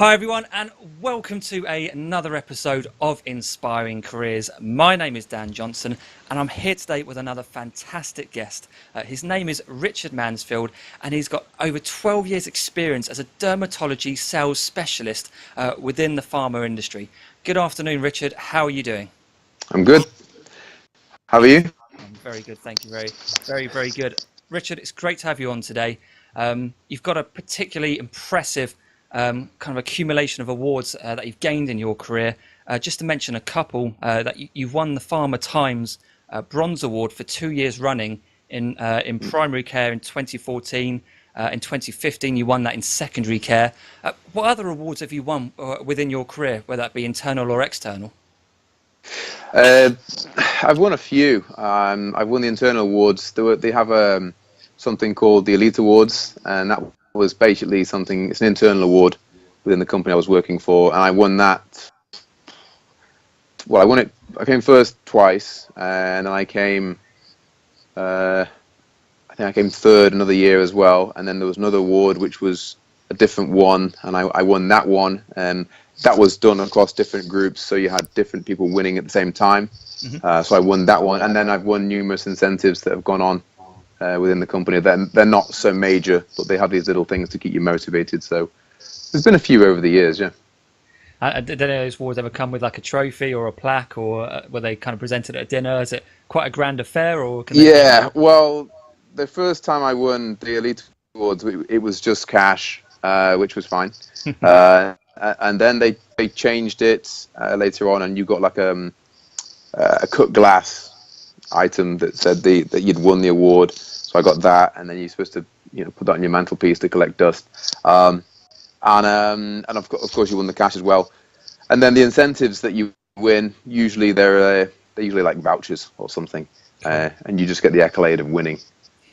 Hi everyone, and welcome to another episode of Inspiring Careers. My name is Dan Johnson, and I'm here today with another fantastic guest. His name is Richard Mansfield, and he's got over 12 years experience as a dermatology sales specialist within the pharma industry. Good afternoon, Richard. How are you doing? I'm good. How are you? I'm very good, thank you. Very good. Richard, it's great to have you on today. You've got a particularly impressive kind of accumulation of awards that you've gained in your career. Just to mention a couple, that you've won the Pharma Times Bronze Award for 2 years running in primary care in 2014. In 2015, you won that in secondary care. What other awards have you won within your career, whether that be internal or external? I've won a few. I've won the internal awards. They have something called the Elite Awards, and that was basically something. It's an internal award within the company I was working for, and I won that. Well, I won it. I came first twice, and then I came. I think I came third another year as well, and then there was another award which was a different one, and I won that one. And that was done across different groups, so you had different people winning at the same time. Mm-hmm. So I won that one, and then I've won numerous incentives that have gone on within the company. They're not so major, but they have these little things to keep you motivated. So there's been a few over the years, yeah. Did any of those awards ever come with like a trophy or a plaque, or were they kind of presented at a dinner? Is it quite a grand affair, or can they... Yeah, well, the first time I won the Elite Awards, it was just cash, which was fine. And then they changed it later on, and you got like a cut glass item that said that you'd won the award. So I got that, and then you're supposed to put that on your mantelpiece to collect dust. And of course you won the cash as well. And then the incentives that you win, usually they're usually like vouchers or something, and you just get the accolade of winning.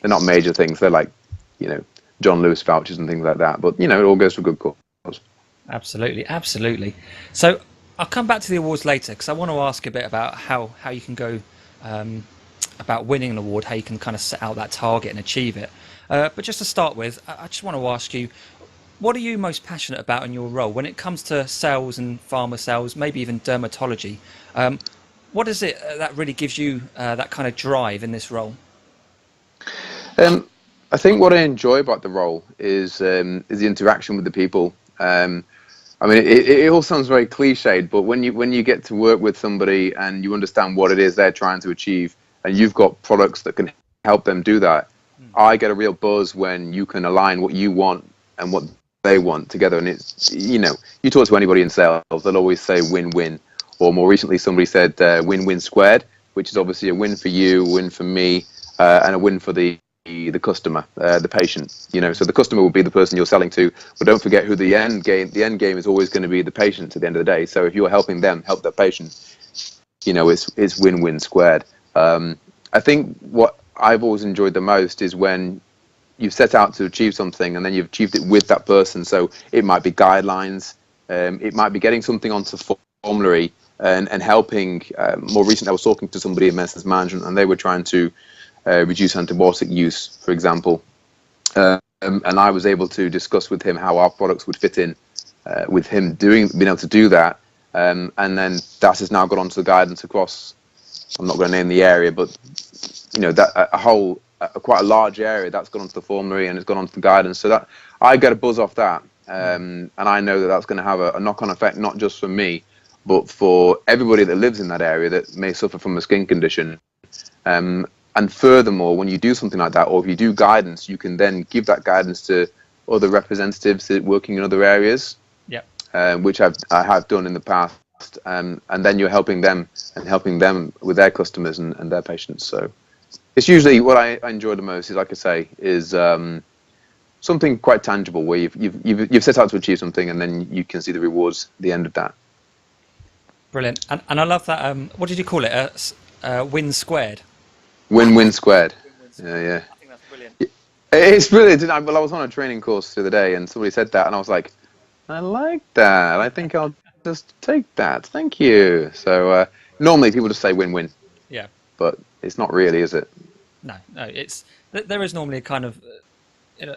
They're not major things. They're like John Lewis vouchers and things like that. But it all goes for a good cause. Absolutely. So I'll come back to the awards later, because I want to ask a bit about how you can go about winning an award, how you can kind of set out that target and achieve it. But just to start with, I just want to ask you, what are you most passionate about in your role when it comes to sales and pharma sales, maybe even dermatology? What is it that really gives you that kind of drive in this role? I think what I enjoy about the role is the interaction with the people. I mean, it all sounds very cliched, but when you get to work with somebody and you understand what it is they're trying to achieve, and you've got products that can help them do that, I get a real buzz when you can align what you want and what they want together. And it's you talk to anybody in sales, they'll always say win-win, or more recently somebody said win-win squared, which is obviously a win for you, a win for me, and a win for the customer, the patient. So the customer will be the person you're selling to, but don't forget who the end game is always going to be the patient at the end of the day. So if you're helping them help their patient, it's win-win squared. I think what I've always enjoyed the most is when you've set out to achieve something and then you've achieved it with that person. So it might be guidelines, it might be getting something onto formulary, and helping. More recently I was talking to somebody in medicines management, and they were trying to reduce antibiotic use, for example, and I was able to discuss with him how our products would fit in with him being able to do that, and then that has now got onto the guidance across. I'm not going to name the area, but that quite a large area that's gone onto the formulary and it's gone onto the guidance. So that I get a buzz off that, and I know that that's going to have a knock-on effect, not just for me, but for everybody that lives in that area that may suffer from a skin condition. And furthermore, when you do something like that, or if you do guidance, you can then give that guidance to other representatives that working in other areas, which I have done in the past, and then you're helping them with their customers and their patients. So it's usually what I enjoy the most is, like I say, is something quite tangible where you've set out to achieve something, and then you can see the rewards at the end of that. Brilliant. And I love that. What did you call it? Win squared. Win-win squared. Yeah. I think that's brilliant. It's brilliant. Well, I was on a training course the other day, and somebody said that, and I was like, I like that. I think I'll just take that. Thank you. So normally people just say win-win. Yeah. But it's not really, is it? No. There is normally a kind of,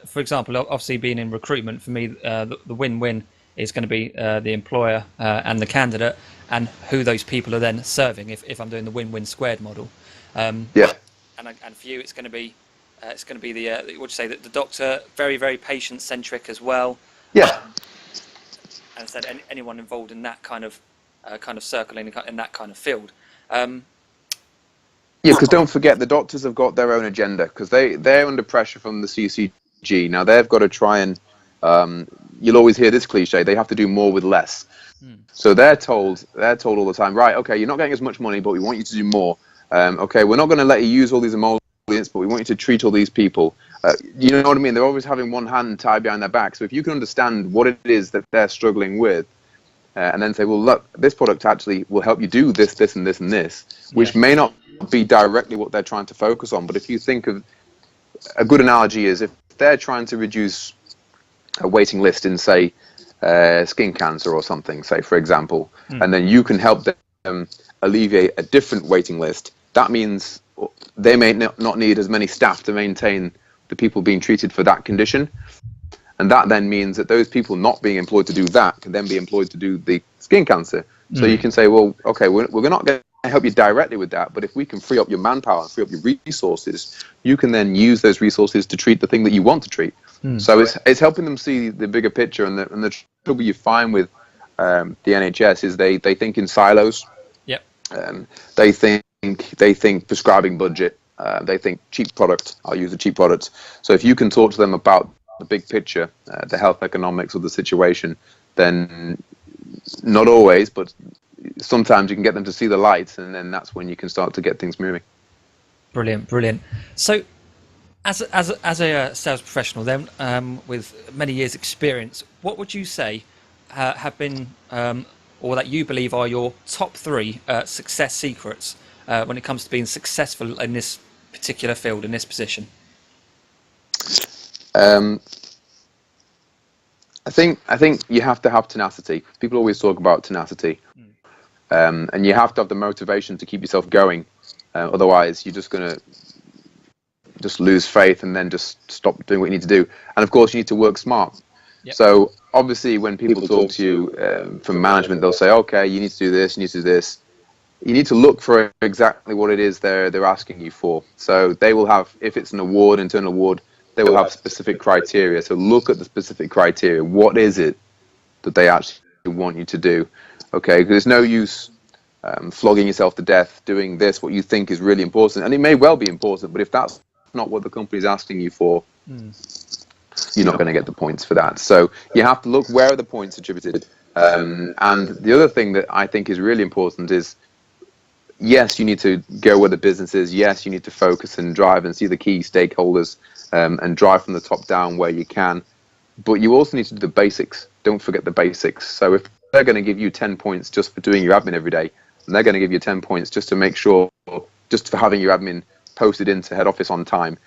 for example, obviously being in recruitment, for me, the win-win is going to be the employer and the candidate, and who those people are then serving. If I'm doing the win-win squared model, Yeah. and for you, it's going to be the what you say, that the doctor, very very patient centric as well. Yeah. And said anyone involved in that kind of circle in that kind of field. Um, Yeah, because don't forget, the doctors have got their own agenda because they're under pressure from the CCG. Now they've got to try and you'll always hear this cliche: they have to do more with less. So they're told all the time, right? Okay, you're not getting as much money, but we want you to do more. Okay, we're not going to let you use all these emollients, but we want you to treat all these people. You know what I mean? They're always having one hand tied behind their back. So if you can understand what it is that they're struggling with, and then say, well, look, this product actually will help you do this, this, and this, and this, which may not be directly what they're trying to focus on. But if you think of a good analogy is if they're trying to reduce a waiting list in, say, skin cancer or something, say, for example, and then you can help them alleviate a different waiting list, that means they may not need as many staff to maintain the people being treated for that condition. And that then means that those people not being employed to do that can then be employed to do the skin cancer. So you can say, well, okay, we're not going to help you directly with that, but if we can free up your manpower and free up your resources, you can then use those resources to treat the thing that you want to treat. So it's helping them see the bigger picture. And the trouble you find with the NHS is they think in silos. Yep. They think prescribing budget. They think cheap product. I'll use a cheap product. So if you can talk to them about the big picture, the health economics of the situation, then not always, but sometimes you can get them to see the light, and then that's when you can start to get things moving. Brilliant. So as a sales professional then, with many years experience, what would you say have been or that you believe are your top 3 success secrets when it comes to being successful in this particular field, in this position? I think you have to have tenacity. People always talk about tenacity, and you have to have the motivation to keep yourself going. Otherwise, you're just going to lose faith and then just stop doing what you need to do. And of course, you need to work smart. Yep. So obviously, when people talk to you from management, they'll say, "Okay, you need to do this. You need to do this." You need to look for exactly what it is they're asking you for. So they will have, if it's an award, internal award, they will have specific criteria. So look at the specific criteria. What is it that they actually want you to do? Okay, because there's no use flogging yourself to death doing this, what you think is really important. And it may well be important, but if that's not what the company is asking you for, you're not going to get the points for that. So you have to look, where are the points attributed? And the other thing that I think is really important is, yes, you need to go where the business is. Yes, you need to focus and drive and see the key stakeholders and drive from the top down where you can. But you also need to do the basics. Don't forget the basics. So if they're going to give you 10 points just for doing your admin every day, and they're going to give you 10 points just to make sure, just for having your admin posted into head office on time,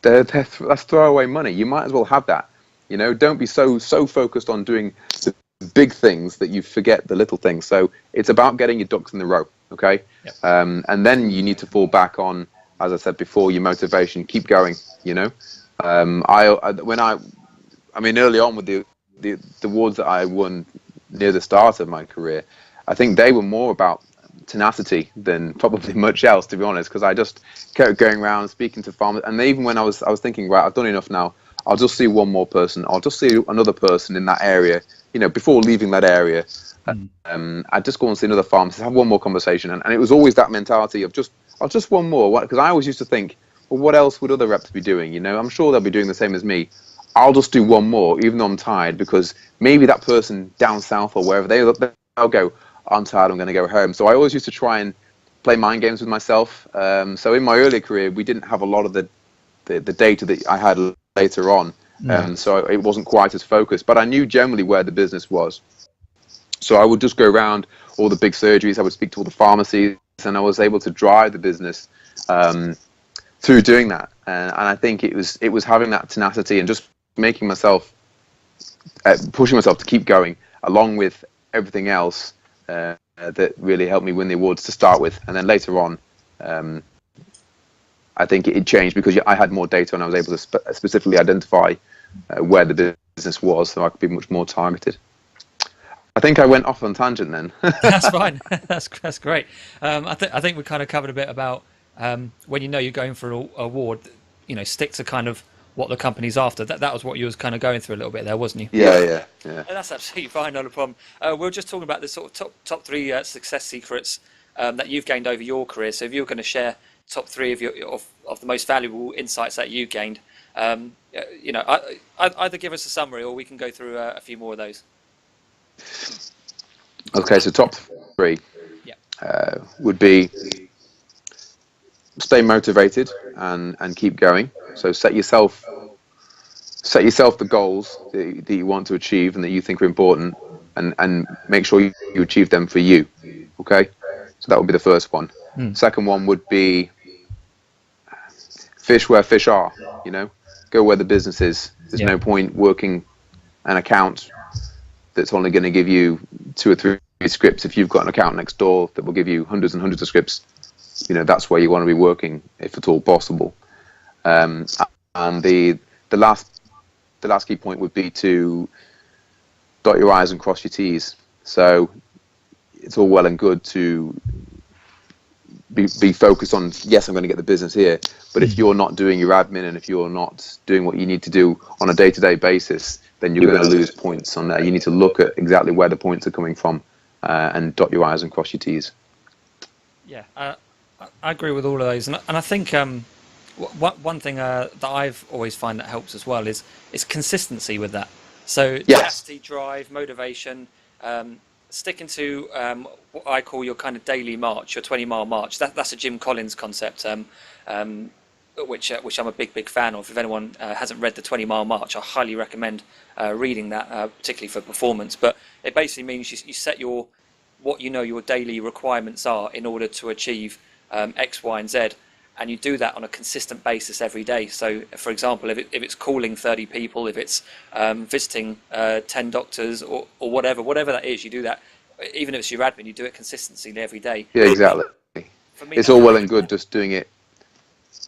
that's throwaway money. You might as well have that. You know, don't be so focused on doing the big things that you forget the little things. So it's about getting your ducks in the row. Okay. Yep. And then you need to fall back on, as I said before, your motivation. Keep going. You know, I mean, early on with the awards that I won near the start of my career, I think they were more about tenacity than probably much else, to be honest, because I just kept going around speaking to farmers. And even when I was thinking, right, I've done enough now, I'll just see one more person, I'll just see another person in that area, you know, before leaving that area. I'd just go and see another pharmacist, have one more conversation. And it was always that mentality of just one more, because I always used to think, well, what else would other reps be doing? You know, I'm sure they'll be doing the same as me. I'll just do one more, even though I'm tired, because maybe that person down south or wherever, they'll go, I'm tired, I'm going to go home. So I always used to try and play mind games with myself. So in my earlier career, we didn't have a lot of the data that I had later on. So it wasn't quite as focused, but I knew generally where the business was. So I would just go around all the big surgeries, I would speak to all the pharmacies, and I was able to drive the business through doing that. And I think it was having that tenacity and just making myself, pushing myself to keep going, along with everything else that really helped me win the awards to start with. And then later on, I think it changed because I had more data and I was able to specifically identify where the business was, so I could be much more targeted. I think I went off on tangent then. That's fine. That's great. I think we kind of covered a bit about when you know you're going for an award, stick to kind of what the company's after. That was what you was kind of going through a little bit there, wasn't you? Yeah. And that's absolutely fine, not a problem. We were just talking about the sort of top three success secrets that you've gained over your career. So if you were going to share top three of the most valuable insights that you gained, either give us a summary or we can go through a few more of those. Okay, so top three Yeah. would be stay motivated and keep going. So set yourself the goals that you want to achieve and that you think are important, and make sure you achieve them for you. Okay, so that would be the first one. Second one would be fish where fish are. Go where the business is. There's no point working an account that's only going to give you 2 or 3 scripts if you've got an account next door that will give you hundreds and hundreds of scripts. That's where you want to be working, if at all possible. And the last key point would be to dot your I's and cross your T's. So it's all well and good to be focused on, yes, I'm going to get the business here, but if you're not doing your admin and if you're not doing what you need to do on a day-to-day basis, then you're going to lose points on there. You need to look at exactly where the points are coming from and dot your I's and cross your T's. Yeah, I agree with all of those, and I think one thing that I've always find that helps as well is consistency with that. So tenacity, drive, motivation, sticking to what I call your kind of daily march, your 20-mile march. That's a Jim Collins concept, which I'm a big fan of. If anyone hasn't read the 20-mile march, I highly recommend reading that, particularly for performance. But it basically means you set your daily requirements are in order to achieve X, Y, and Z, and you do that on a consistent basis every day. So, for example, if it's calling 30 people, if it's visiting 10 doctors or whatever that is, you do that. Even if it's your admin, you do it consistently every day. Yeah, exactly. For me, it's all well and good just doing it.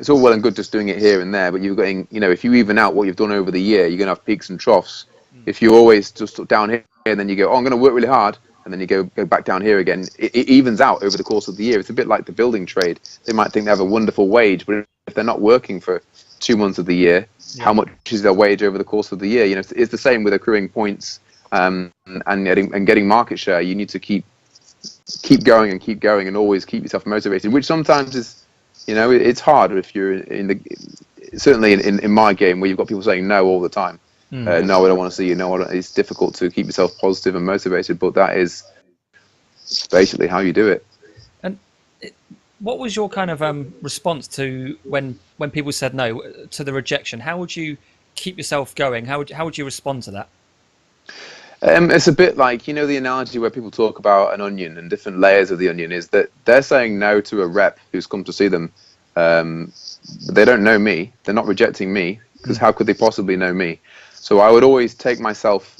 It's all well and good just doing it here and there, but you're getting, if you even out what you've done over the year, you're going to have peaks and troughs. If you're always just down here and then you go, oh, I'm going to work really hard, and then you go back down here again, it evens out over the course of the year. It's a bit like the building trade. They might think they have a wonderful wage, but if they're not working for 2 months of the year, how much is their wage over the course of the year? It's the same with accruing points and getting market share. You need to keep going and always keep yourself motivated, which sometimes is, it's hard if you're certainly in my game where you've got people saying no all the time. No, I don't want to see you. No, it's difficult to keep yourself positive and motivated, but that is basically how you do it. And what was your kind of response to when people said no, to the rejection? How would you keep yourself going? How would you respond to that? It's a bit like, the analogy where people talk about an onion and different layers of the onion is that they're saying no to a rep who's come to see them. They don't know me. They're not rejecting me, because how could they possibly know me? So I would always take myself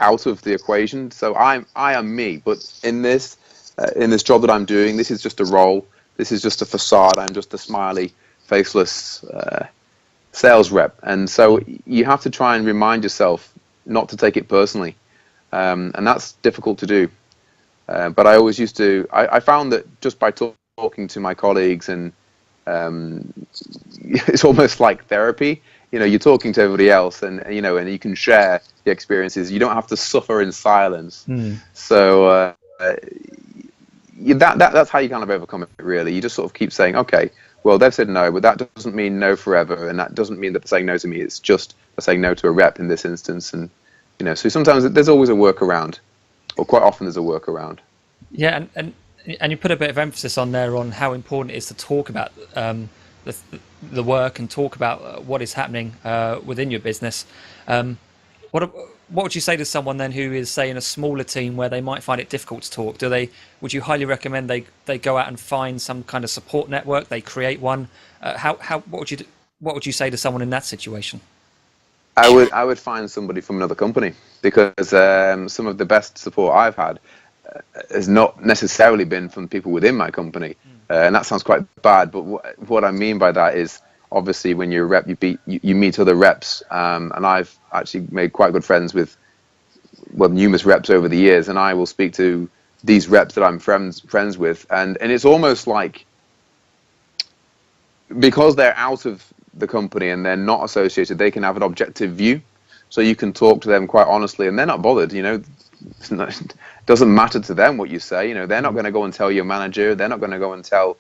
out of the equation. So I am me, but in this job that I'm doing, this is just a role. This is just a facade. I'm just a smiley, faceless sales rep. And so you have to try and remind yourself not to take it personally. And that's difficult to do. But I always used to, I found that just by talking to my colleagues, and it's almost like therapy. You're talking to everybody else, and and you can share the experiences. You don't have to suffer in silence. So that's how you kind of overcome it, really. You just sort of keep saying, okay, well, they've said no, but that doesn't mean no forever, and that doesn't mean that they're saying no to me. It's just they're saying no to a rep in this instance, and so sometimes there's always a workaround, or quite often there's a workaround. Yeah, and you put a bit of emphasis on there on how important it is to talk about the work and talk about what is happening within your business. What would you say to someone then who is, say, in a smaller team where they might find it difficult to talk? Would you highly recommend they go out and find some kind of support network? They create one. What would you say to someone in that situation? I would find somebody from another company, because some of the best support I've had has not necessarily been from people within my company, and that sounds quite bad. But what I mean by that is, obviously, when you're a rep, you meet other reps, and I've actually made quite good friends with numerous reps over the years, and I will speak to these reps that I'm friends with, and it's almost like, because they're out of the company and they're not associated, they can have an objective view, so you can talk to them quite honestly, and they're not bothered. It doesn't matter to them what you say. They're not going to go and tell your manager. They're not going to go and tell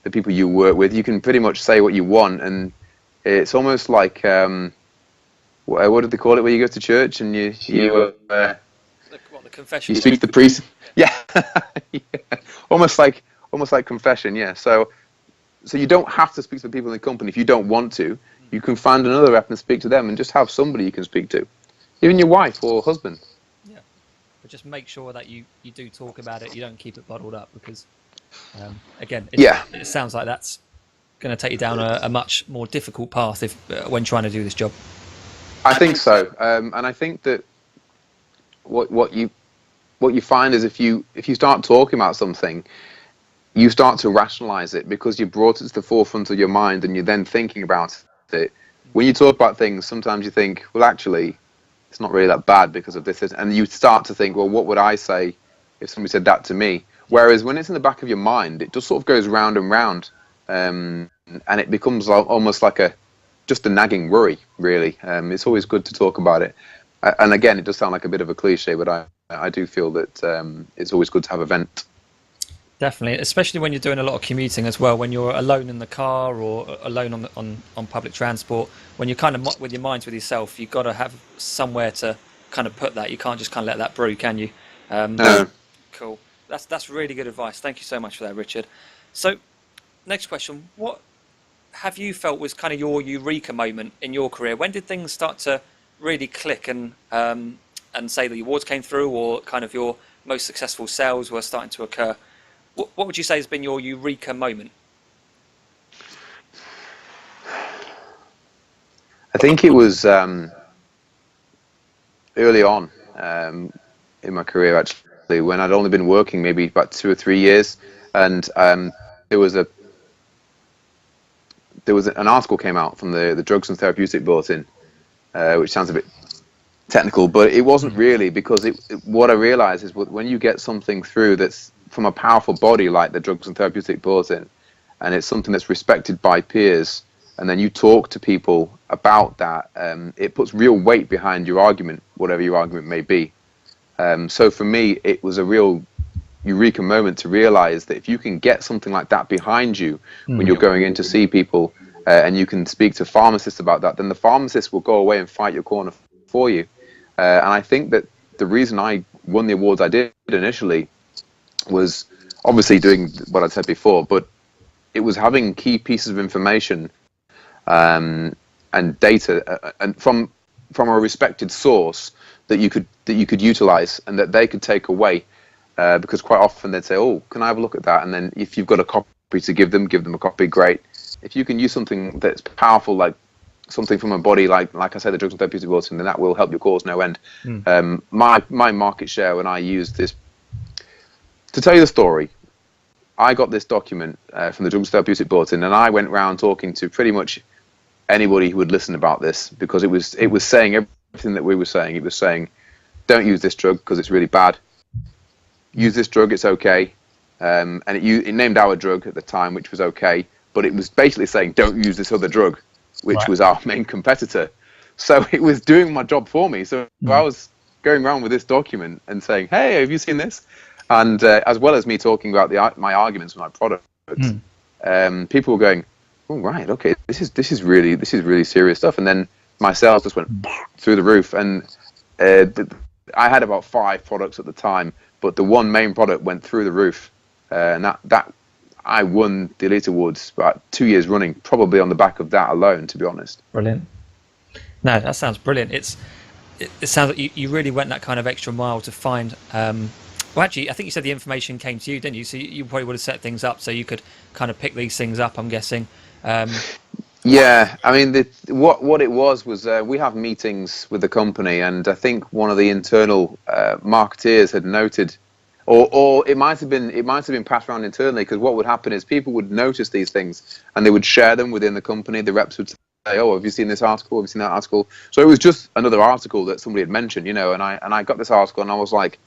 the people you work with. You can pretty much say what you want, and it's almost like what did they call it when you go to church and you the confession? You speak to the priest. Yeah, yeah. Almost like confession. Yeah. So you don't have to speak to the people in the company if you don't want to. You can find another rep and speak to them, and just have somebody you can speak to, even your wife or husband. Yeah, but just make sure that you do talk about it. You don't keep it bottled up, because again, it sounds like that's going to take you down a much more difficult path when trying to do this job. I think so, and I think that what you find is if you start talking about something, you start to rationalize it, because you brought it to the forefront of your mind and you're then thinking about it. When you talk about things, sometimes you think, well, actually, it's not really that bad because of this, and you start to think, well, what would I say if somebody said that to me? Whereas when it's in the back of your mind, it just sort of goes round and round, and it becomes almost like just a nagging worry, really. It's always good to talk about it. And again, it does sound like a bit of a cliche, but I do feel that it's always good to have a vent. Definitely, especially when you're doing a lot of commuting as well. When you're alone in the car or alone on public transport, when you're kind of with your mind with yourself, you've got to have somewhere to kind of put that. You can't just kind of let that brew, can you? No. Cool. That's really good advice. Thank you so much for that, Richard. So, next question: what have you felt was kind of your eureka moment in your career? When did things start to really click and say the awards came through, or kind of your most successful sales were starting to occur? What would you say has been your eureka moment? I think it was early on in my career, actually, when I'd only been working maybe about 2 or 3 years, and there was an article came out from the Drugs and Therapeutic Bulletin, which sounds a bit technical, but it wasn't really, because what I realized is when you get something through that's from a powerful body like the Drugs and Therapeutic Bulletin, and it's something that's respected by peers, and then you talk to people about that, it puts real weight behind your argument, whatever your argument may be. So for me, it was a real eureka moment to realize that if you can get something like that behind you when you're going in to see people, and you can speak to pharmacists about that, then the pharmacists will go away and fight your corner for you. And I think that the reason I won the awards I did initially was obviously doing what I said before, but it was having key pieces of information and data and from a respected source that you could utilize and that they could take away, because quite often they'd say, "Oh, can I have a look at that?" And then if you've got a copy to give them a copy. Great. If you can use something that's powerful, like something from a body like I said, the Drugs and Therapeutic Bulletin, then that will help your cause no end. My market share when I used this. To tell you the story, I got this document from the Drugs and Therapeutic Bulletin, and I went around talking to pretty much anybody who would listen about this, because it was saying everything that we were saying. It was saying, don't use this drug because it's really bad. Use this drug, it's okay. And it named our drug at the time, which was okay, but it was basically saying, don't use this other drug, which was our main competitor. So it was doing my job for me. So I was going around with this document and saying, hey, have you seen this? And as well as me talking about my arguments with my product, people were going, "Oh, right, okay, this is really serious stuff." And then my sales just went through the roof. And I had about 5 products at the time, but the one main product went through the roof, and that I won the Elite Awards about 2 years running, probably on the back of that alone, to be honest. Brilliant. No, that sounds brilliant. It sounds like you really went that kind of extra mile to find. Well, actually, I think you said the information came to you, didn't you? So you probably would have set things up so you could kind of pick these things up, I'm guessing. Yeah, I mean, what it was we have meetings with the company, and I think one of the internal marketeers had noted, or it might have been passed around internally, because what would happen is people would notice these things and they would share them within the company. The reps would oh, have you seen this article? Have you seen that article? So it was just another article that somebody had mentioned, and I got this article, and I was like,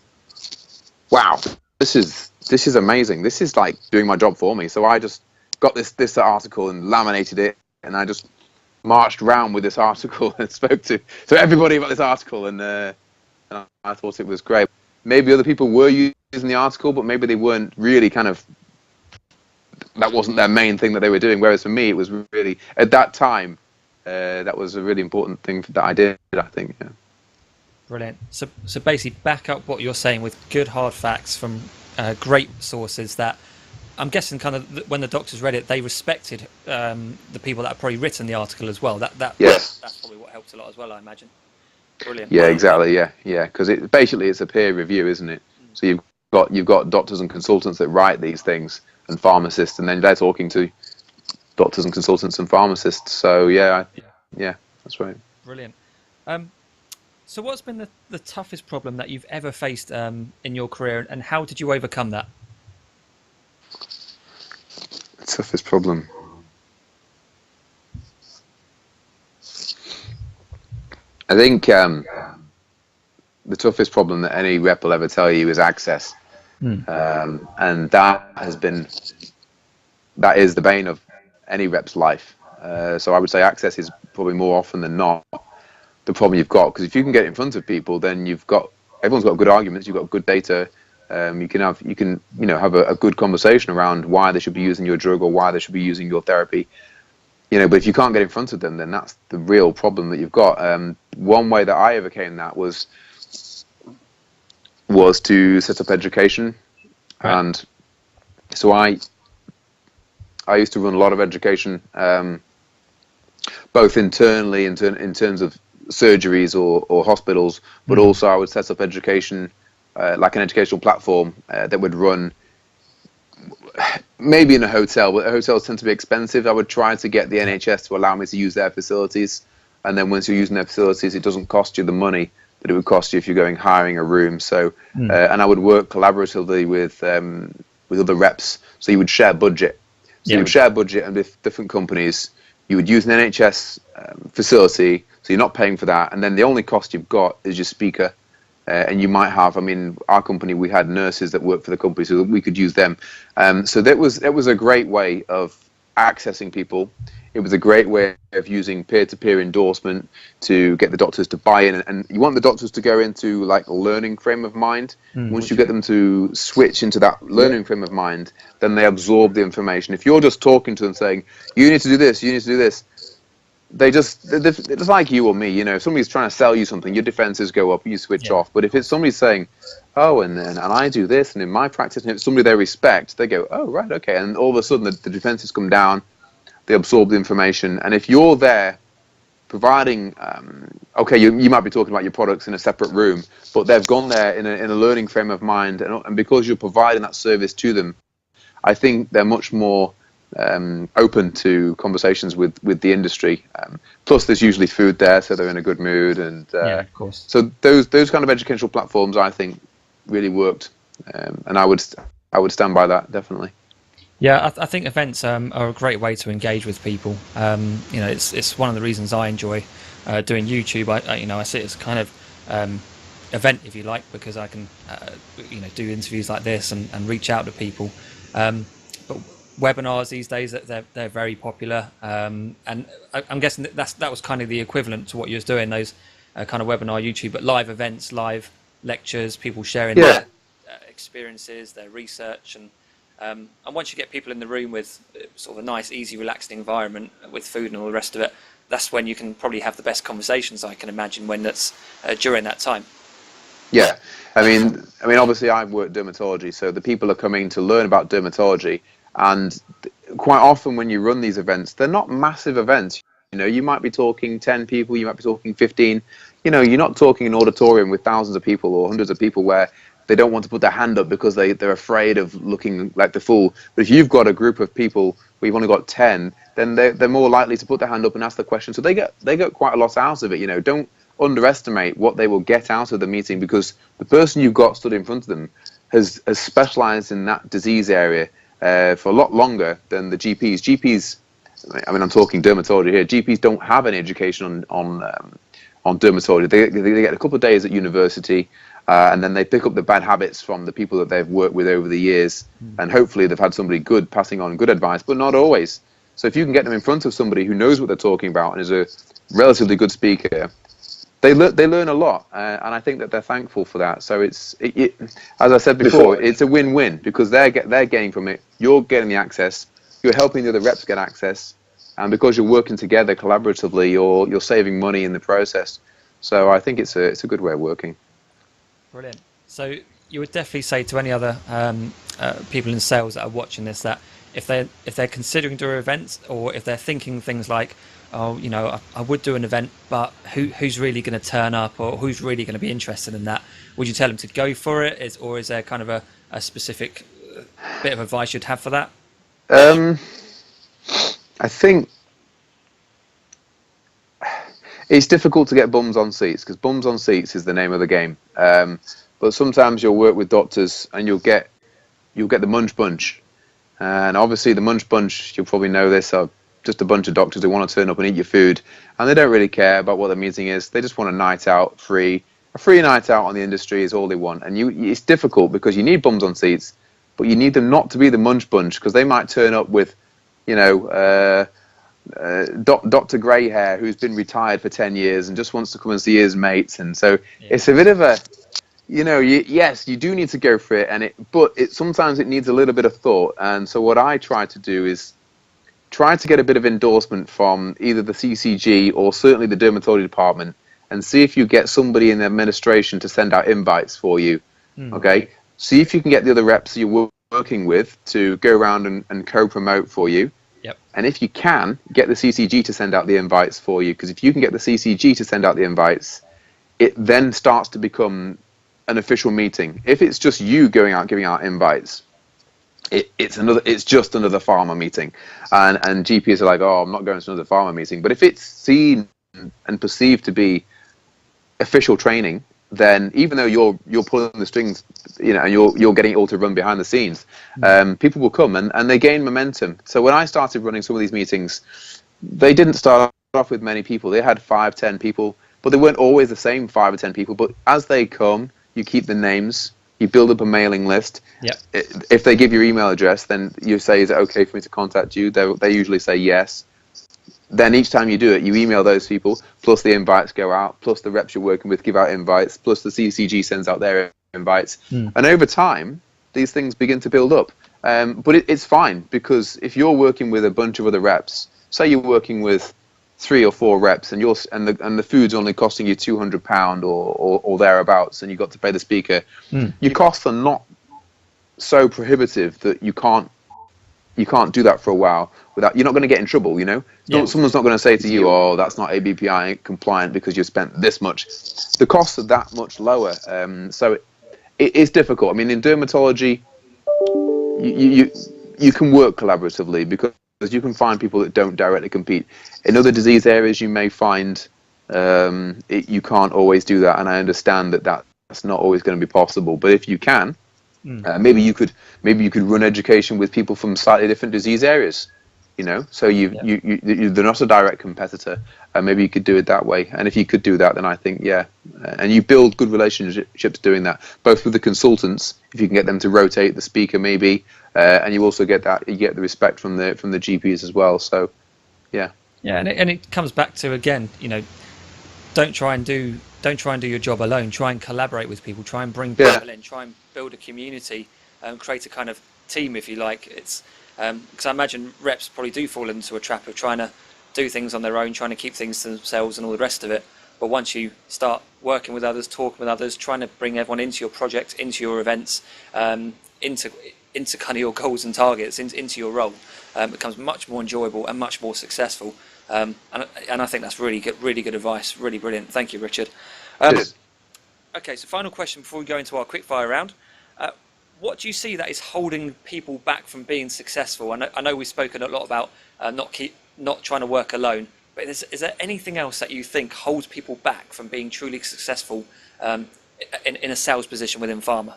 wow, this is amazing. This is like doing my job for me. So I just got this article and laminated it, and I just marched around with this article and spoke to everybody about this article, and I thought it was great. Maybe other people were using the article, but maybe they weren't really that wasn't their main thing that they were doing. Whereas for me, it was really, at that time, that was a really important thing that I did, I think. Yeah. Brilliant. So basically back up what you're saying with good hard facts from great sources that I'm guessing kind of when the doctors read it, they respected the people that have probably written the article as well. Yes. That's probably what helped a lot as well, I imagine. Brilliant. Yeah, exactly. Yeah. Because it's a peer review, isn't it? So you've got doctors and consultants that write these things, and pharmacists, and then they're talking to doctors and consultants and pharmacists. So yeah, that's right. Brilliant. So what's been the toughest problem that you've ever faced in your career, and how did you overcome that? The toughest problem. I think the toughest problem that any rep will ever tell you is access. And that is the bane of any rep's life. So I would say access is probably more often than not the problem you've got, because if you can get in front of people, then everyone's got good arguments, you've got good data, you can have a good conversation around why they should be using your drug or why they should be using your therapy. But if you can't get in front of them, then that's the real problem that you've got. One way that I overcame that was to set up education. Right. And so I used to run a lot of education, both internally in terms of surgeries or hospitals, but also I would set up education, like an educational platform that would run maybe in a hotel, but hotels tend to be expensive. I would try to get the NHS to allow me to use their facilities, and then once you're using their facilities, it doesn't cost you the money that it would cost you if you're going hiring a room. So, and I would work collaboratively with other reps. So you would share budget. So you would share budget, and with different companies, you would use an NHS facility. So you're not paying for that, and then the only cost you've got is your speaker. And you might have, our company, we had nurses that worked for the company, so we could use them. So that was a great way of accessing people. It was a great way of using peer-to-peer endorsement to get the doctors to buy in. And you want the doctors to go into like a learning frame of mind. Once you get them to switch into that learning frame of mind, then they absorb the information. If you're just talking to them saying, you need to do this, you need to do this, they're just like you or me, if somebody's trying to sell you something, your defenses go up, you switch off. But if it's somebody saying, oh, and I do this, and in my practice, and if it's somebody they respect, they go, oh, right, okay. And all of a sudden, the defenses come down, they absorb the information. And if you're there providing, okay, you might be talking about your products in a separate room, but they've gone there in a learning frame of mind. And because you're providing that service to them, I think they're much more open to conversations with the industry. Plus, there's usually food there, so they're in a good mood. And of course. So those kind of educational platforms, I think, really worked, and I would stand by that, definitely. Yeah, I think events are a great way to engage with people. It's one of the reasons I enjoy doing YouTube. I see it as a kind of event, if you like, because I can do interviews like this and reach out to people. But webinars these days, they're very popular, and I'm guessing that was kind of the equivalent to what you was doing, those kind of webinar YouTube, but live events, live lectures, people sharing their experiences, their research, and once you get people in the room with sort of a nice, easy, relaxed environment with food and all the rest of it, that's when you can probably have the best conversations, I can imagine, when that's during that time. Yeah, I mean, obviously I've worked dermatology, so the people are coming to learn about dermatology. And quite often when you run these events, they're not massive events. You might be talking 10 people, you might be talking 15. You're not talking an auditorium with thousands of people or hundreds of people where they don't want to put their hand up because they're afraid of looking like the fool. But if you've got a group of people where you've only got 10, then they're more likely to put their hand up and ask the question. So they get quite a lot out of it. Don't underestimate what they will get out of the meeting, because the person you've got stood in front of them has specialized in that disease area for a lot longer than the GPs. GPs I mean, I'm talking dermatology here. GPs don't have any education on dermatology. They get a couple of days at university, and then they pick up the bad habits from the people that they've worked with over the years, and hopefully they've had somebody good passing on good advice, but not always. So if you can get them in front of somebody who knows what they're talking about and is a relatively good speaker, they learn a lot, and I think that they're thankful for that. So as I said before, it's a win-win because they're gaining from it. You're getting the access. You're helping the other reps get access, and because you're working together collaboratively, you're saving money in the process. So I think it's a good way of working. Brilliant. So you would definitely say to any other people in sales that are watching this that if they're considering doing events, or if they're thinking things like, oh, you know, I would do an event, but who's really going to turn up, or who's really going to be interested in that? Would you tell them to go for it, or is there kind of a specific bit of advice you'd have for that? I think it's difficult to get bums on seats because bums on seats is the name of the game. But sometimes you'll work with doctors and you'll get the munch bunch, and obviously the munch bunch, you'll probably know this, are just a bunch of doctors who want to turn up and eat your food, and they don't really care about what the meeting is. They just want a night out, a free night out on the industry is all they want. And it's difficult because you need bums on seats, but you need them not to be the munch bunch because they might turn up with, you know, Dr. Grey Hair who's been retired for 10 years and just wants to come and see his mates. And so it's a bit of a, you know, yes, you do need to go for it, but sometimes it needs a little bit of thought. And so what I try to do is try to get a bit of endorsement from either the CCG or certainly the dermatology department, and see if you get somebody in the administration to send out invites for you. Okay, see if you can get the other reps you're working with to go around and co-promote for you. Yep. And if you can, get the CCG to send out the invites for you, because if you can get the CCG to send out the invites, it then starts to become an official meeting. If it's just you going out giving out invites, it's just another pharma meeting, and GPs are like, oh, I'm not going to another pharma meeting. But if it's seen and perceived to be official training, then even though you're pulling the strings, you know, and you're getting it all to run behind the scenes, people will come and they gain momentum. So when I started running some of these meetings, they didn't start off with many people. They had 5-10 people, but they weren't always the same 5 or 10 people. But as they come, you keep the names. You build up a mailing list. Yep. If they give your email address, then you say, is it okay for me to contact you? They usually say yes. Then each time you do it, you email those people, plus the invites go out, plus the reps you're working with give out invites, plus the CCG sends out their invites. And over time, these things begin to build up. But it's fine, because if you're working with a bunch of other reps, say you're working with 3 or 4 reps, and the food's only costing you £200 or thereabouts, and you've got to pay the speaker, your costs are not so prohibitive that you can't do that for a while without, you're not going to get in trouble, you know. Someone's not going to say to you, oh, that's not ABPI compliant because you spent this much. The costs are that much lower. So it is difficult. I mean, in dermatology, you can work collaboratively because you can find people that don't directly compete. In other disease areas, you may find you can't always do that, and I understand that that's not always going to be possible. But if you can, maybe you could run education with people from slightly different disease areas, you know. So they're not a direct competitor, and maybe you could do it that way. And if you could do that, then I think and you build good relationships doing that, both with the consultants, if you can get them to rotate the speaker, maybe, and you also get the respect from the GPs as well. So and it comes back to, again, you know, don't try and do your job alone. Try and collaborate with people. Try and bring people in. Try and build a community, create a kind of team, if you like. It's because I imagine reps probably do fall into a trap of trying to do things on their own, trying to keep things to themselves and all the rest of it. But once you start working with others, talking with others, trying to bring everyone into your project, into your events, into kind of your goals and targets, into your role, it becomes much more enjoyable and much more successful. And I think that's really good advice. Really brilliant. Thank you, Richard. Okay, so final question before we go into our quickfire round. What do you see that is holding people back from being successful? I know we've spoken a lot about not trying to work alone, but is there anything else that you think holds people back from being truly successful in a sales position within pharma?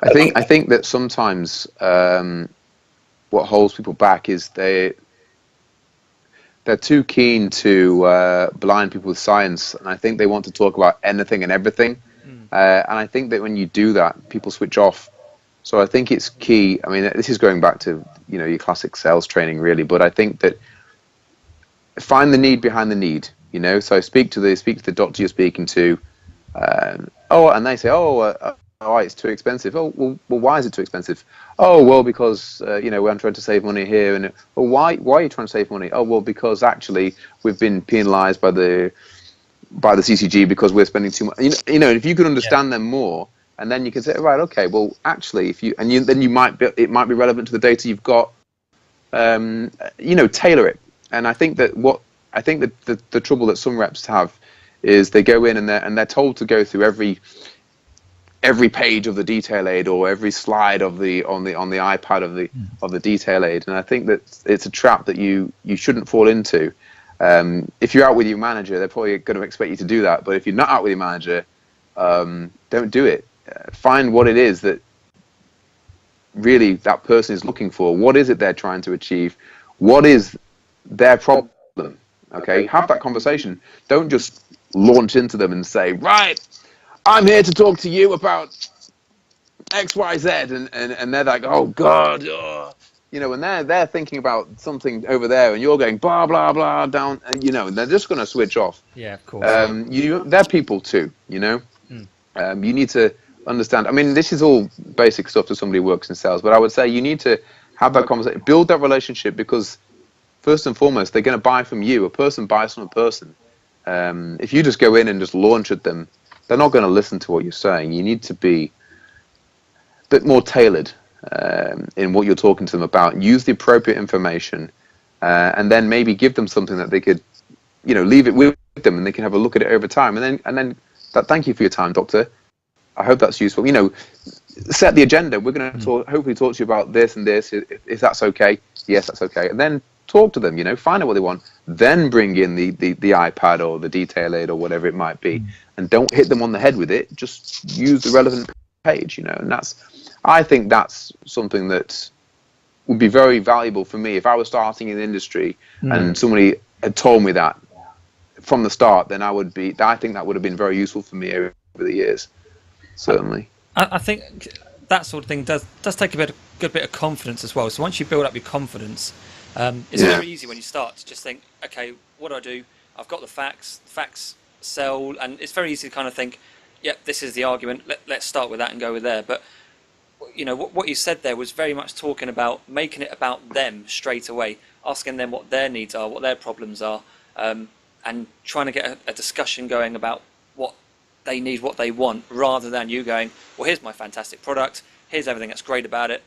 I think that sometimes what holds people back is they're too keen to blind people with science, and I think they want to talk about anything and everything. And I think that when you do that, people switch off. So I think it's key. I mean, this is going back to your classic sales training, really. But I think that find the need behind the need. So speak to the doctor you're speaking to. And they say, it's too expensive. Oh, well, why is it too expensive? Oh, well, because I'm trying to save money here. And why are you trying to save money? Oh, well, because actually we've been penalised by the CCG because we're spending too much. If you could understand them more, and then you can say, right, okay, well, actually, then it might be relevant to the data you've got. Tailor it. And I think that the trouble that some reps have is they go in and they're told to go through every page of the detail aid or every slide on the iPad of the detail aid. And I think that it's a trap that you shouldn't fall into. If you're out with your manager, they're probably going to expect you to do that. But if you're not out with your manager, don't do it. Find what it is that really that person is looking for. What is it they're trying to achieve? What is their problem? Okay, have that conversation. Don't just launch into them and say, right, I'm here to talk to you about X, Y, Z, and they're like, oh God, and they're thinking about something over there, and you're going blah blah blah down, and and they're just going to switch off. Yeah, of course. They're people too. You need to understand. I mean, this is all basic stuff to somebody who works in sales, but I would say you need to have that conversation, build that relationship, because first and foremost, they're going to buy from you. A person buys from a person. If you just go in and just launch at them, they're not going to listen to what you're saying. You need to be a bit more tailored in what you're talking to them about. Use the appropriate information, and then maybe give them something that they could, leave it with them, and they can have a look at it over time. And then thank you for your time, doctor. I hope that's useful. Set the agenda. We're going to hopefully talk to you about this and this. If that's okay, yes, that's okay. And then talk to them. Find out what they want. Then bring in the iPad or the detail aid or whatever it might be, and don't hit them on the head with it. Just use the relevant page. And I think that's something that would be very valuable for me if I was starting in the industry and somebody had told me that from the start. Then I think that would have been very useful for me over the years. Certainly. I think that sort of thing does take a good bit of confidence as well. So once you build up your confidence, it's very easy when you start to just think, okay, what do I do? I've got the facts. The facts sell, and it's very easy to kind of think, yep, this is the argument. Let's start with that and go with there. But what you said there was very much talking about making it about them straight away, asking them what their needs are, what their problems are, and trying to get a discussion going about what they need, what they want, rather than you going, well, here's my fantastic product, here's everything that's great about it,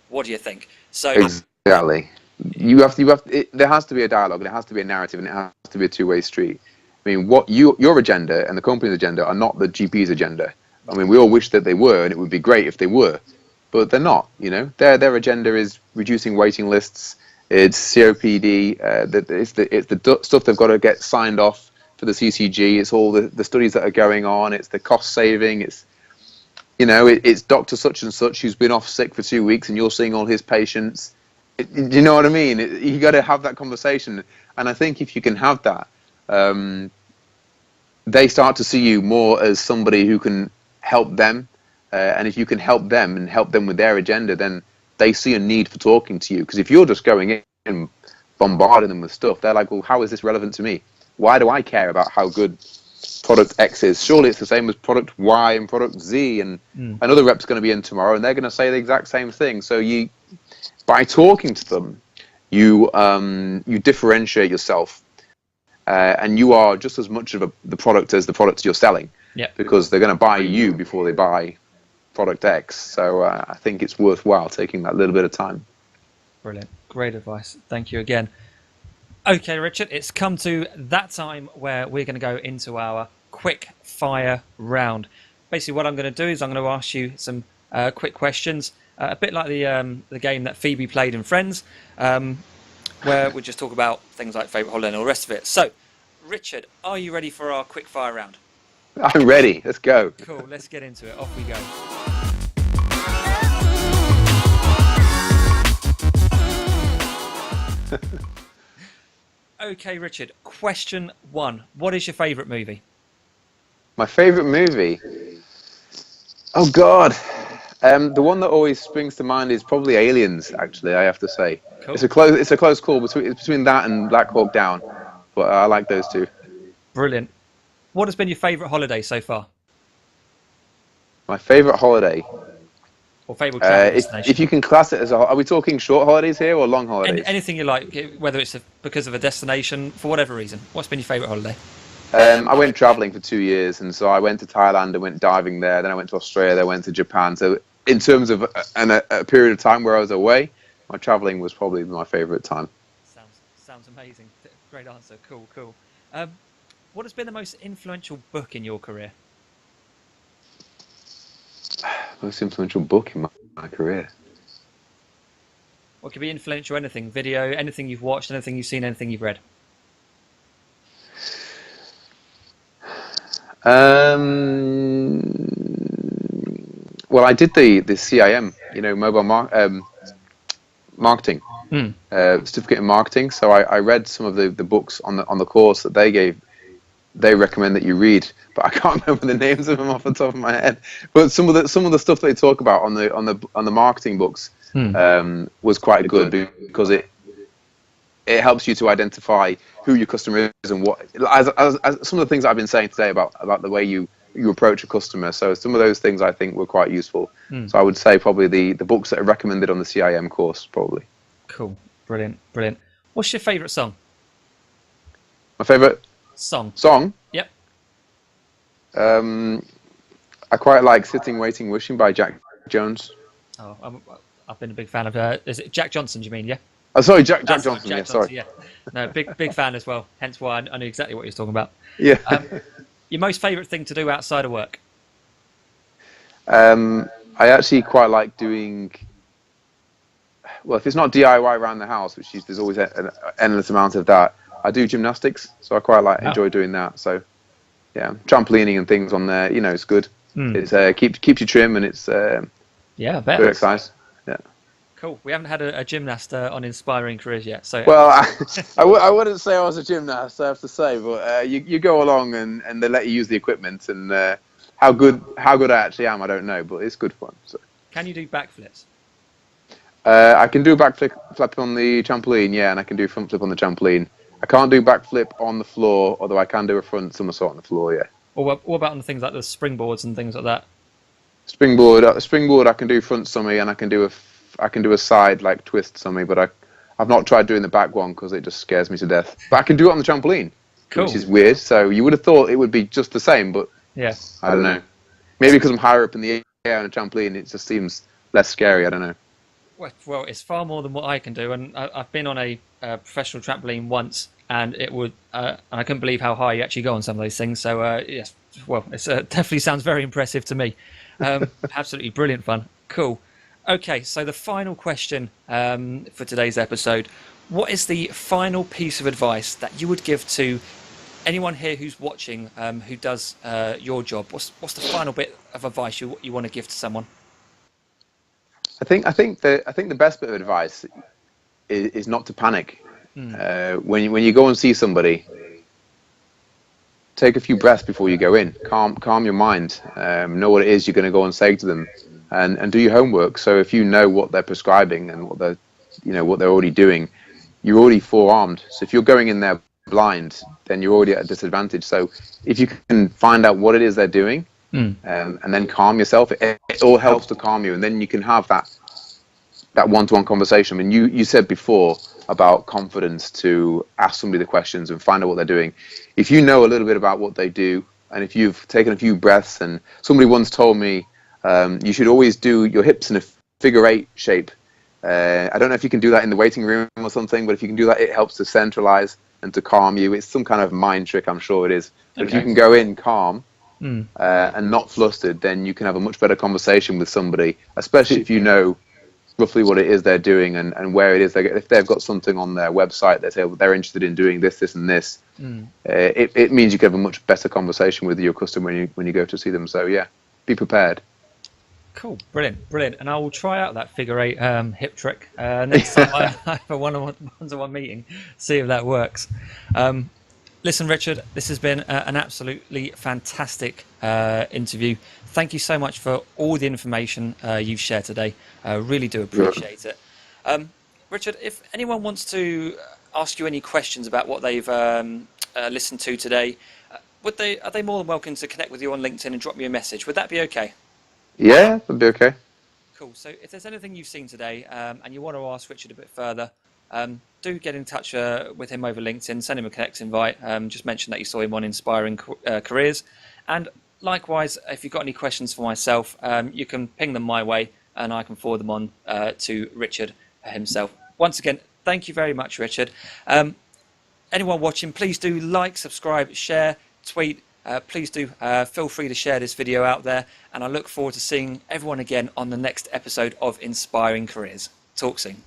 what do you think? So exactly, there has to be a dialogue, and it has to be a narrative, and it has to be a two-way street. I mean, what your agenda and the company's agenda are not the GP's agenda. I mean, we all wish that they were, and it would be great if they were, but they're not. Their agenda is reducing waiting lists. It's COPD. It's the stuff they've got to get signed off for the CCG. It's all the studies that are going on. It's the cost saving. It's it's Dr. Such and Such who's been off sick for 2 weeks, and you're seeing all his patients. Do you know what I mean? You got to have that conversation, and I think if you can have that, they start to see you more as somebody who can help them, and if you can help them and help them with their agenda, then they see a need for talking to you. Because if you're just going in and bombarding them with stuff, they're like, well, how is this relevant to me? Why do I care about how good product X is? Surely it's the same as product Y and product Z, and another rep's going to be in tomorrow, and they're going to say the exact same thing. So by talking to them, you differentiate yourself, and you are just as much of the product as the products you're selling. Yeah. Because they're going to buy you before they buy product X. So I think it's worthwhile taking that little bit of time. Brilliant. Great advice. Thank you again. Okay, Richard, it's come to that time where we're going to go into our quick fire round. Basically, what I'm going to do is I'm going to ask you some quick questions, a bit like the game that Phoebe played in Friends, where we just talk about things like favourite holiday and all the rest of it. So, Richard, are you ready for our quick fire round? I'm ready. Let's go. Cool. Let's get into it. Off we go. Okay, Richard. Question 1. What is your favourite movie? My favorite movie. Oh God. The one that always springs to mind is probably Aliens. Actually, I have to say, Cool. it's a close call between that and Black Hawk Down, but I like those two. Brilliant. What has been your favourite holiday so far? My favorite holiday. Or favourite travel If destination? you can class it as are we talking short holidays here or long holidays? Anything you like, whether it's because of a destination, for whatever reason. What's been your favourite holiday? I went traveling for 2 years, and so I went to Thailand and went diving there. Then I went to Australia. Then I went to Japan. So, in terms of a period of time where I was away, my traveling was probably my favorite time. Sounds amazing. Great answer. Cool, cool. What has been the most influential book in your career? Most influential book in my career. What could be influential? Anything, video, anything you've watched, anything you've seen, anything you've read. Well, I did the CIM, mobile marketing, certificate in marketing. So I read some of the books on the course that they recommend that you read, but I can't remember the names of them off the top of my head. But some of the stuff they talk about on the marketing books was quite good because it helps you to identify who your customer is and what as some of the things I've been saying today about the way you approach a customer. So some of those things I think were quite useful. So I would say probably the books that are recommended on the CIM course probably. Cool, brilliant. What's your favourite song? My favourite Song. Yep. I quite like "Sitting, Waiting, Wishing" by Jack Jones. Oh, I've been a big fan of. Is it Jack Johnson? Do you mean? Yeah. Oh, sorry, Jack Johnson. Jack Yeah, Johnson, sorry. yeah. No, big fan as well. Hence why I knew exactly what he was talking about. Yeah. Your most favourite thing to do outside of work? I actually quite like doing. Well, if it's not DIY around the house, there's always an endless amount of that. I do gymnastics, so I quite enjoy doing that. So, yeah, trampolining and things on there, it's good. It keeps you trim and it's yeah, I bet. Good exercise. Yeah. Cool. We haven't had a gymnast on Inspiring Careers yet, so. Well, I wouldn't say I was a gymnast, I have to say, but you go along and they let you use the equipment, and how good I actually am, I don't know, but it's good fun. So. Can you do backflips? I can do a backflip on the trampoline, yeah, and I can do a front flip on the trampoline. I can't do backflip on the floor, although I can do a front somersault on the floor, yeah. Or what about on things like the springboards and things like that? Springboard, I can do front somersault, and I can do a side like twist somersault, but I've not tried doing the back one because it just scares me to death. But I can do it on the trampoline, cool. Which is weird. So you would have thought it would be just the same, but yeah, I don't know. Maybe because I'm higher up in the air on a trampoline, it just seems less scary. I don't know. Well, it's far more than what I can do, and I've been on a professional trampoline once, and and I couldn't believe how high you actually go on some of those things. So yes, well, it definitely sounds very impressive to me. Absolutely brilliant fun. Cool. Okay, so the final question for today's episode: what is the final piece of advice that you would give to anyone here who's watching, who does your job? What's the final bit of advice you want to give to someone? I think the best bit of advice is not to panic. When you go and see somebody, take a few breaths before you go in. Calm your mind. Know what it is you're going to go and say to them, and do your homework. So if you know what they're prescribing and what they're already doing, you're already forearmed. So if you're going in there blind, then you're already at a disadvantage. So if you can find out what it is they're doing, and then calm yourself, it all helps to calm you, and then you can have that one-to-one conversation. I mean, you said before about confidence to ask somebody the questions and find out what they're doing. If you know a little bit about what they do, and if you've taken a few breaths, and somebody once told me you should always do your hips in a figure 8 shape. I don't know if you can do that in the waiting room or something, but if you can do that, it helps to centralize and to calm you. It's some kind of mind trick, I'm sure it is. But if you can go in calm and not flustered, then you can have a much better conversation with somebody, especially if you know roughly what it is they're doing and where it is if they've got something on their website that say they're interested in doing this and this. It means you can have a much better conversation with your customer when you go to see them. So yeah, be prepared. Cool, brilliant, brilliant. And I will try out that figure eight hip trick next time I have a one-on-one meeting, see if that works. Listen, Richard, this has been an absolutely fantastic interview. Thank you so much for all the information you've shared today. I really do appreciate it. Richard, if anyone wants to ask you any questions about what they've listened to today, are they more than welcome to connect with you on LinkedIn and drop me a message? Would that be okay? Yeah, that'd be okay. Cool. So if there's anything you've seen today and you want to ask Richard a bit further, do get in touch with him over LinkedIn, send him a connect invite, just mention that you saw him on Inspiring Careers. And likewise, if you've got any questions for myself, you can ping them my way and I can forward them on to Richard himself. Once again, thank you very much, Richard. Anyone watching, please do like, subscribe, share, tweet. Please do feel free to share this video out there, and I look forward to seeing everyone again on the next episode of Inspiring Careers. Talk soon.